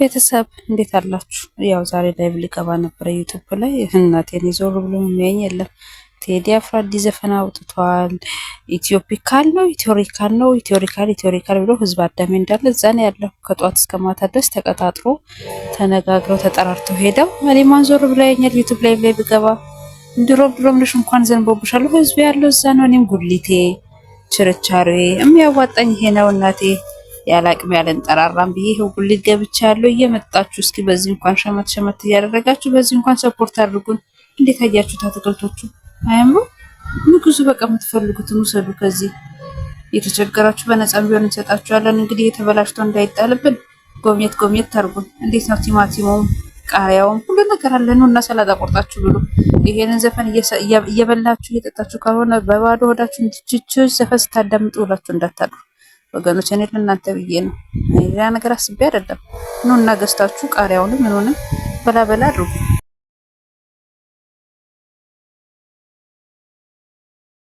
ቤተሰብ እንዴት አላችሁ? ያው ዛሬ ላይቭ ሊገባ ነበረ ዩቲዩብ ላይ እናቴን ይዞር ብሎ የሚያኝ የለም። ቴዲ አፍሮ አዲስ ዘፈን አውጥቷል። ኢትዮፒካል ነው ኢትዮሪካል ብሎ ህዝብ አዳሜ እንዳለ እዛ ነው ያለው። ከጧት እስከ ማታ ድረስ ተቀጣጥሮ ተነጋግረው ተጠራርተው ሄደው እኔ ማን ዞር ብሎ ያኛል ዩቲዩብ ላይ ብገባ ድሮም ልሽ እንኳን ዘንቦብሻለሁ ህዝብ ያለው እዛ ነው። እኔም ጉሊቴ ችርቻሬ የሚያዋጣኝ ይሄ ነው እናቴ ያላቅም ያለንጠራራም ብዬ ይሄው ጉሊት ገብቻለሁ። እየመጣችሁ እስኪ በዚህ እንኳን ሸመት እያደረጋችሁ በዚህ እንኳን ሰፖርት አድርጉን። እንዴት አያችሁት? አትክልቶቹ አያምሩ? ንጉሱ በቃ የምትፈልጉትን ውሰዱ። ከዚህ የተቸገራችሁ በነፃም ቢሆን እንሰጣችኋለን። እንግዲህ የተበላሽቶ እንዳይጣልብን ጎብኘት አድርጉን። እንዴት ነው ቲማቲሙም ቃሪያውም ሁሉ ነገር አለ ነው እና ሰላጣ ቆርጣችሁ ብሉ። ይሄንን ዘፈን እየበላችሁ እየጠጣችሁ ካልሆነ በባዶ ሆዳችሁ እንድችቹ ዘፈን ስታዳምጡ ውላችሁ እንዳታድሩ ወገኖች። እኔ ለእናንተ ብዬ ነው፣ ሌላ ነገር አስቤ አይደለም። ኑና ገዝታችሁ ቃሪያውንም ምኑንም በላ አድርጉ።